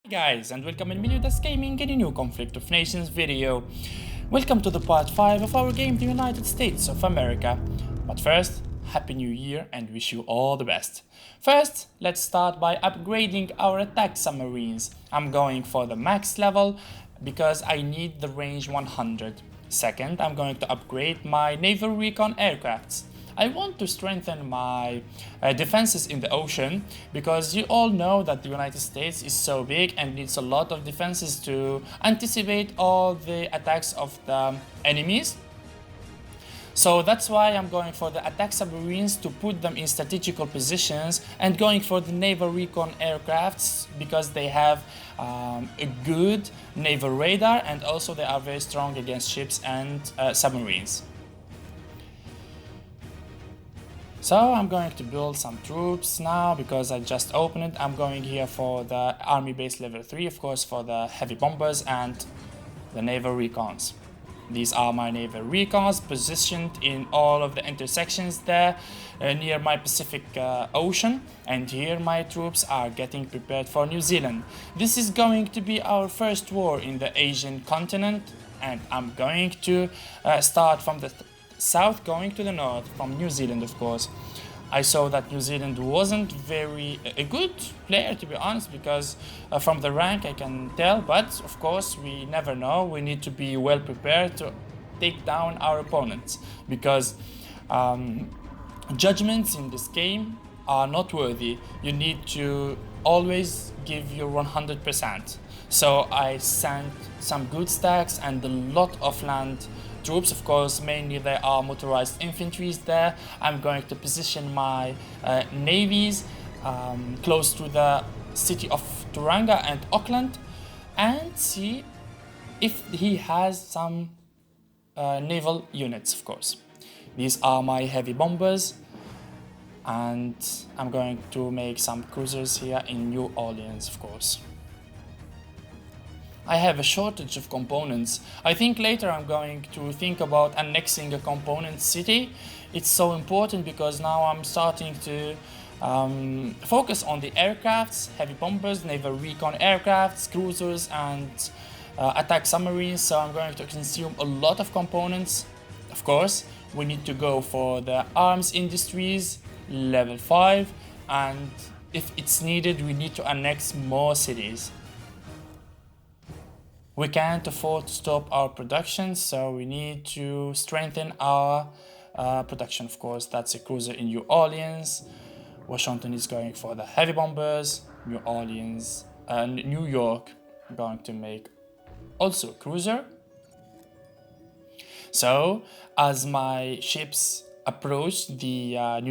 Hey guys, and welcome in Melliodas Gaming in a new Conflict of Nations video. Welcome to the part 5 of our game, the United States of America. But first, Happy New Year and wish you all the best. First, let's start by upgrading our attack submarines. I'm going for the max level because I need the range 100. Second, I'm going to upgrade my naval recon aircrafts. I want to strengthen my defenses in the ocean because you all know that the United States is so big and needs a lot of defenses to anticipate all the attacks of the enemies. So that's why I'm going for the attack submarines to put them in strategical positions, and going for the naval recon aircrafts because they have a good naval radar and also they are very strong against ships and submarines. So I'm going to build some troops now because I just opened it. I'm going here for the army base level 3, of course, for the heavy bombers and the naval recons. These are my naval recons positioned in all of the intersections there near my Pacific Ocean, and here my troops are getting prepared for New Zealand. This is going to be our first war in the Asian continent, and I'm going to start from the south going to the north, from New Zealand, of course. I saw that New Zealand wasn't very a good player, to be honest, because from the rank I can tell, but of course we never know. We need to be well prepared to take down our opponents because judgments in this game are not worthy. You need to always give your 100%. So I sent some good stacks and a lot of land troops. Of course, mainly there are motorized infantries there. I'm going to position my navies close to the city of Tauranga and Auckland and see if he has some naval units, of course. These are my heavy bombers, and I'm going to make some cruisers here in New Orleans, of course. I have a shortage of components. I think later I'm going to think about annexing a component city. It's so important because now I'm starting to focus on the aircrafts, heavy bombers, naval recon aircrafts, cruisers and attack submarines. So I'm going to consume a lot of components. Of course, we need to go for the arms industries, level 5, and if it's needed, we need to annex more cities. We can't afford to stop our production, so we need to strengthen our production, of course. That's a cruiser in New Orleans. Washington is going for the heavy bombers. New Orleans and New York going to make also a cruiser. So as my ships approach the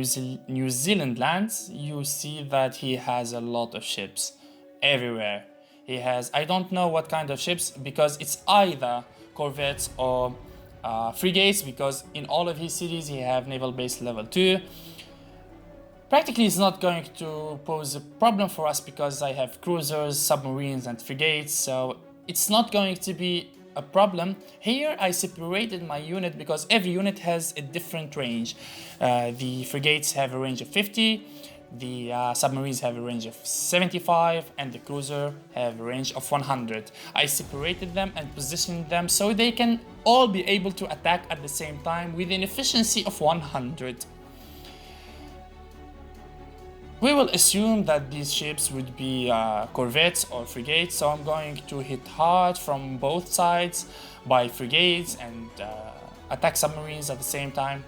New Zealand lands, you see that he has a lot of ships everywhere. He has, I don't know what kind of ships, because it's either corvettes or frigates, because in all of his cities he have naval base level 2. Practically it's not going to pose a problem for us because I have cruisers, submarines and frigates, so it's not going to be a problem. Here I separated my unit because every unit has a different range. The frigates have a range of 50, the submarines have a range of 75, and the cruiser have a range of 100. I separated them and positioned them so they can all be able to attack at the same time with an efficiency of 100. We will assume that these ships would be corvettes or frigates, so I'm going to hit hard from both sides by frigates and attack submarines at the same time.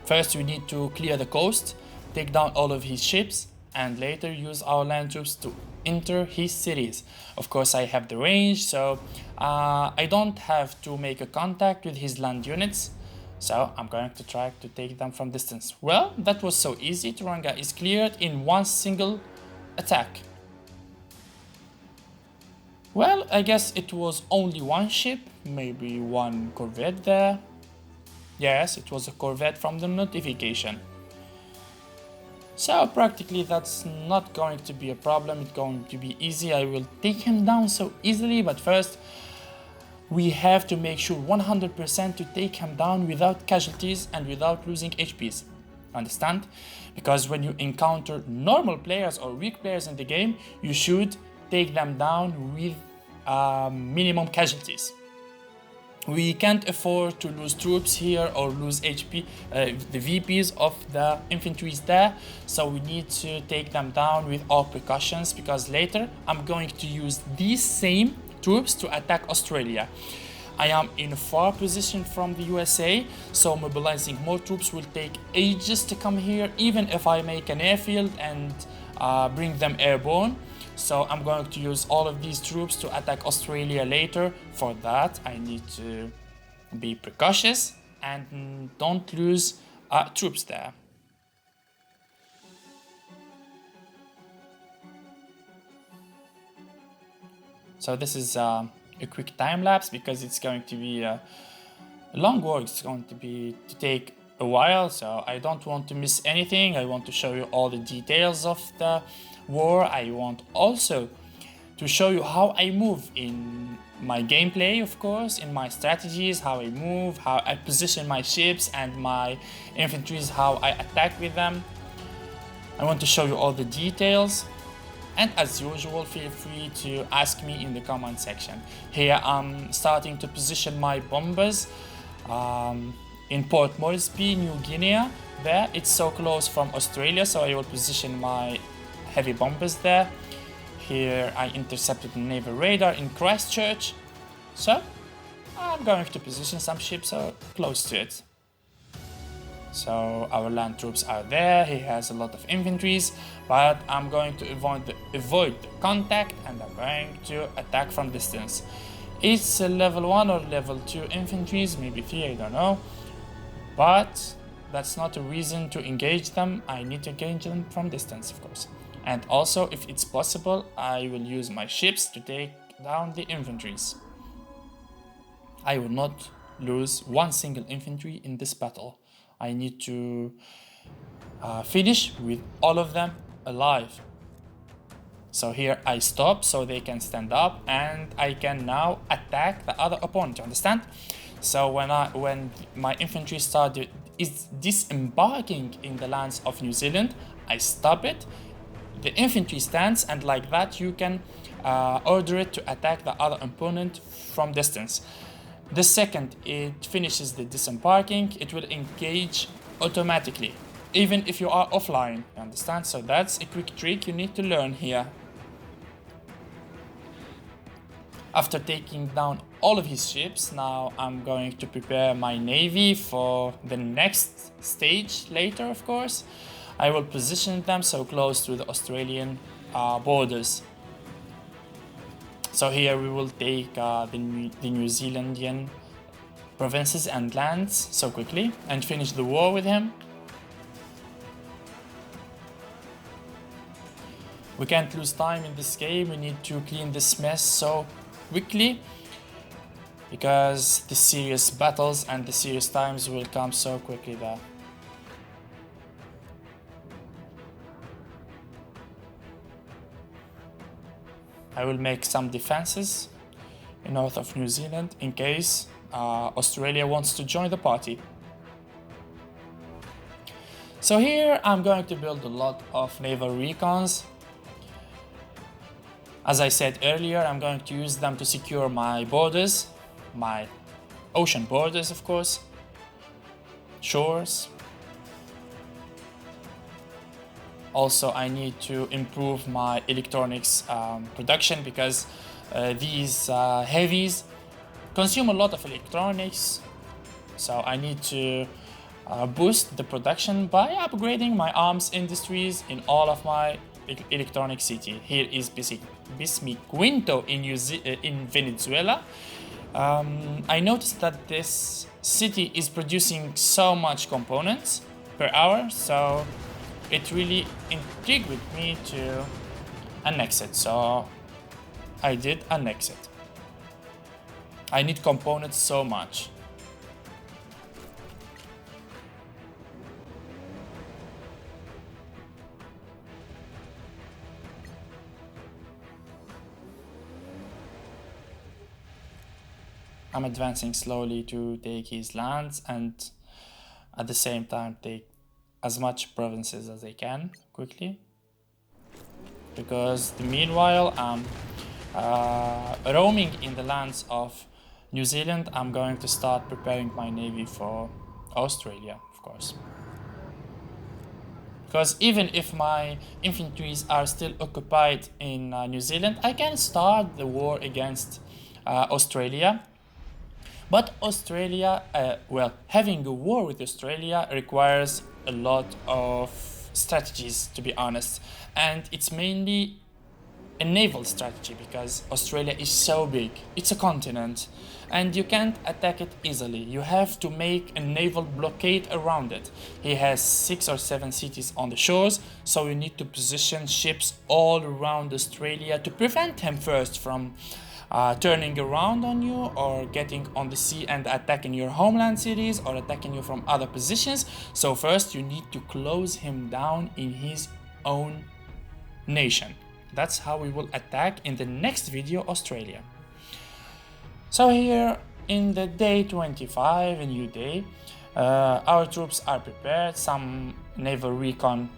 First we need to clear the coast, take down all of his ships, and later use our land troops to enter his cities. Of course I have the range, so I don't have to make a contact with his land units. So I'm going to try to take them from distance. Well, that was so easy. Tauranga is cleared in one single attack. Well, I guess it was only one ship, maybe one corvette there. Yes, it was a corvette from the notification. So practically that's not going to be a problem, it's going to be easy. I will take him down so easily, but first we have to make sure 100% to take him down without casualties and without losing HPs. understand? Because when you encounter normal players or weak players in the game, you should take them down with minimum casualties. We can't afford to lose troops here or lose HP, the VPs of the infantries there, so we need to take them down with all precautions, because later I'm going to use these same troops to attack Australia. I am in a far position from the USA, so mobilizing more troops will take ages to come here, even if I make an airfield and bring them airborne. So I'm going to use all of these troops to attack Australia later. For that, I need to be precautious and don't lose troops there. So this is a quick time lapse because it's going to be a long work. It's going to take a while, so I don't want to miss anything. I want to show you all the details of the war. I want also to show you how I move in my gameplay, of course, in my strategies, how I move, how I position my ships and my infantries, how I attack with them. I want to show you all the details. And as usual, feel free to ask me in the comment section. Here I'm starting to position my bombers in Port Moresby, New Guinea. There, it's so close from Australia, so I will position my heavy bombers there. Here I intercepted a naval radar in Christchurch, so I'm going to position some ships close to it. So our land troops are there. He has a lot of infantries, but I'm going to avoid the contact, and I'm going to attack from distance. It's a level 1 or level 2 infantries, maybe 3, I don't know, but that's not a reason to engage them. I need to engage them from distance, of course. And also, if it's possible, I will use my ships to take down the infantries. I will not lose one single infantry in this battle. I need to finish with all of them alive. So here I stop so they can stand up, and I can now attack the other opponent, you understand? So when my infantry is disembarking in the lands of New Zealand, I stop it. The infantry stands, and like that you can order it to attack the other opponent from distance. The second it finishes the disembarking, it will engage automatically, even if you are offline, you understand? So that's a quick trick you need to learn here. After taking down all of his ships, now I'm going to prepare my navy for the next stage later, of course. I will position them so close to the Australian borders. So here we will take the New Zealandian provinces and lands so quickly and finish the war with him. We can't lose time in this game. We need to clean this mess so quickly, because the serious battles and the serious times will come so quickly there. I will make some defenses in north of New Zealand in case Australia wants to join the party. So here I'm going to build a lot of naval recons. As I said earlier, I'm going to use them to secure my borders, my ocean borders, of course, shores. Also, I need to improve my electronics production, because these heavies consume a lot of electronics. So I need to boost the production by upgrading my arms industries in all of my electronic city. Here is Bismiquinto in Venezuela. I noticed that this city is producing so much components per hour, so it really intrigued with me to annex it. So I did annex it. I need components so much. I'm advancing slowly to take his lands and at the same time take as much provinces as I can quickly, because meanwhile I'm roaming in the lands of New Zealand. I'm going to start preparing my navy for Australia, of course. Because even if my infantries are still occupied in New Zealand, I can start the war against Australia. But Australia, well, having a war with Australia requires a lot of strategies, to be honest. And it's mainly a naval strategy, because Australia is so big. It's a continent and you can't attack it easily. You have to make a naval blockade around it. He has 6 or 7 cities on the shores, so you need to position ships all around Australia to prevent him first from turning around on you or getting on the sea and attacking your homeland cities or attacking you from other positions. So first you need to close him down in his own nation. That's how we will attack in the next video Australia. So here in the day 25, a new day, our troops are prepared. Some naval recon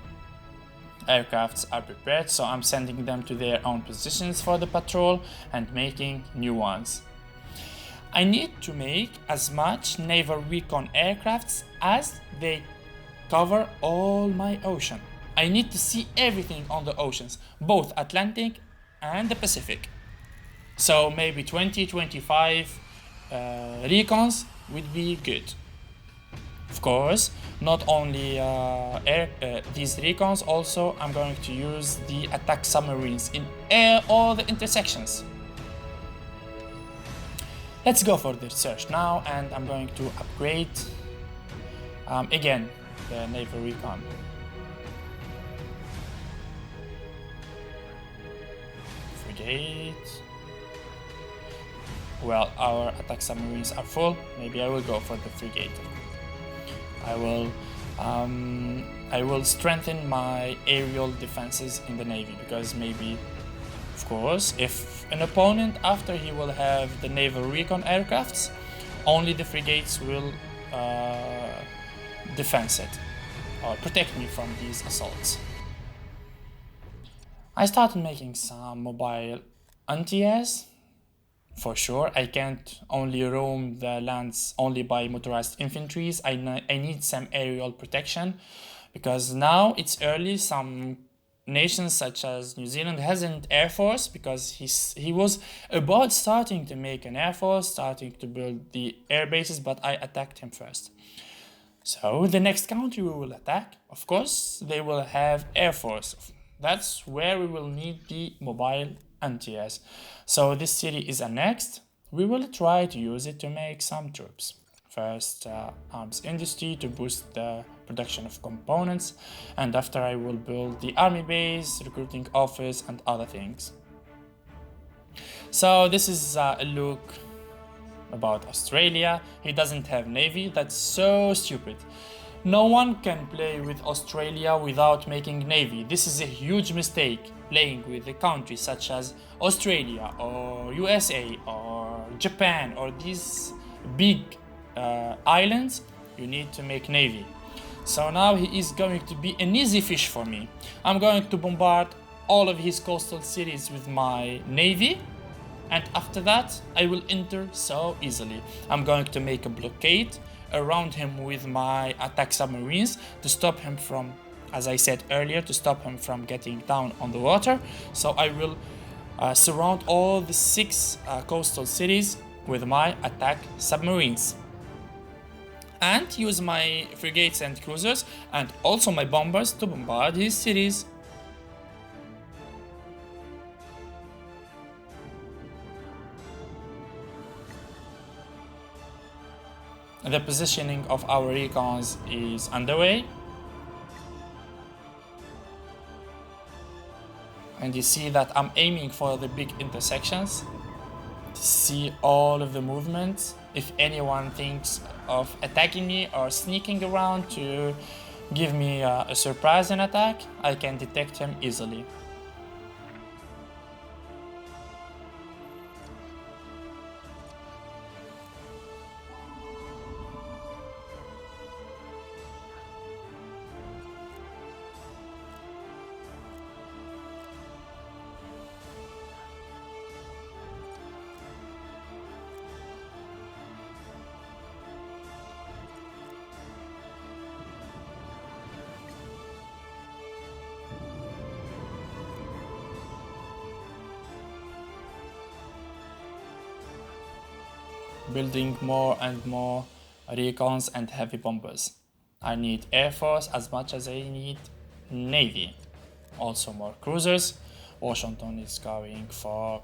aircrafts are prepared, so I'm sending them to their own positions for the patrol and making new ones. I need to make as much naval recon aircrafts as they cover all my ocean. I need to see everything on the oceans, both Atlantic and the Pacific. So maybe 20-25 recons would be good. Of course, not only these recons, also I'm going to use the attack submarines in all the intersections. Let's go for the research now, and I'm going to upgrade again the naval recon. Frigate. Well, our attack submarines are full. Maybe I will go for the frigate. I will strengthen my aerial defenses in the navy, because maybe, of course, if an opponent after he will have the naval recon aircrafts, only the frigates will defend it or protect me from these assaults. I started making some mobile anti-airs. For sure, I can't only roam the lands only by motorized infantries. I need some aerial protection, because now it's early. Some nations such as New Zealand has an air force, because he was about starting to make an air force, starting to build the air bases, but I attacked him first. So the next country we will attack, of course, they will have air force. That's where we will need the mobile anti-airs. So this city is annexed. We will try to use it to make some troops. First, arms industry to boost the production of components, and after I will build the army base, recruiting office, and other things. So this is a look about Australia. He doesn't have navy. That's so stupid. No one can play with Australia without making navy. This is a huge mistake, playing with a country such as Australia or USA or Japan or these big islands. You need to make navy. So now he is going to be an easy fish for me. I'm going to bombard all of his coastal cities with my navy, and after that I will enter so easily. I'm going to make a blockade around him with my attack submarines to stop him from, as I said earlier, to stop him from getting down on the water. So I will surround all the 6 coastal cities with my attack submarines, and use my frigates and cruisers and also my bombers to bombard his cities. The positioning of our recons is underway, and you see that I'm aiming for the big intersections to see all of the movements. If anyone thinks of attacking me or sneaking around to give me a surprise and attack, I can detect him easily. building more and more recons and heavy bombers. I need Air Force as much as I need Navy. Also more cruisers. Washington is going for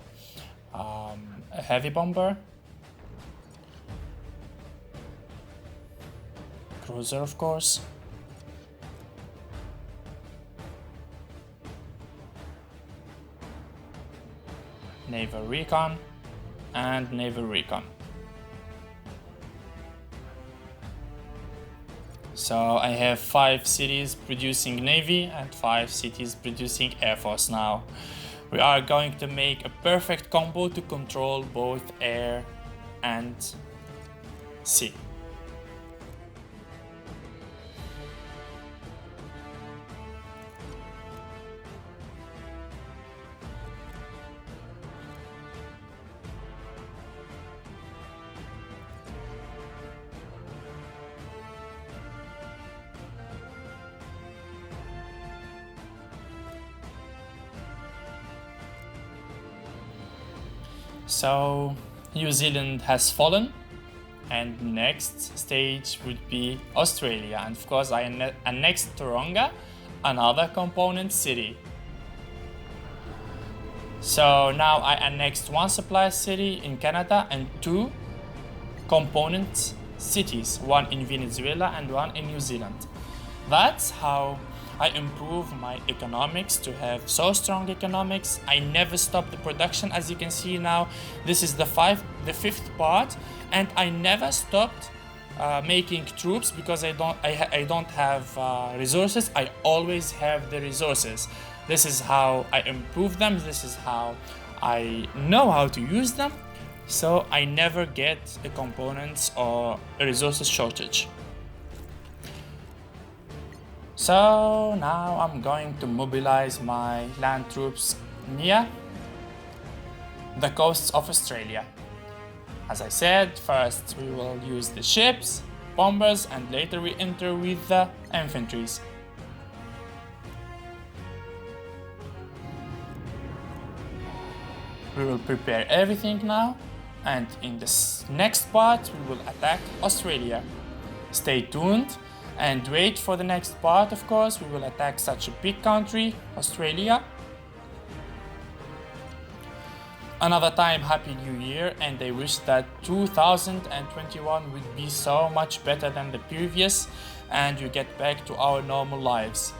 a heavy bomber. Cruiser, of course. Naval Recon and Naval Recon. So I have 5 cities producing Navy and 5 cities producing Air Force now. We are going to make a perfect combo to control both air and sea. So New Zealand has fallen, and next stage would be Australia, and of course I annexed Taronga, another component city. So now I annexed 1 supply city in Canada and 2 component cities, 1 in Venezuela and 1 in New Zealand. That's how I improve my economics to have so strong economics. I never stop the production, as you can see now. This is the 5th part, and I never stopped making troops because I don't have resources. I always have the resources. This is how I improve them. This is how I know how to use them. So I never get the components or a resources shortage. So now I'm going to mobilize my land troops near the coasts of Australia. As I said, first we will use the ships, bombers, and later we enter with the infantries. We will prepare everything now, and in this next part we will attack Australia. Stay tuned and wait for the next part. Of course, we will attack such a big country, Australia. Another time, Happy New Year, and I wish that 2021 would be so much better than the previous and you get back to our normal lives.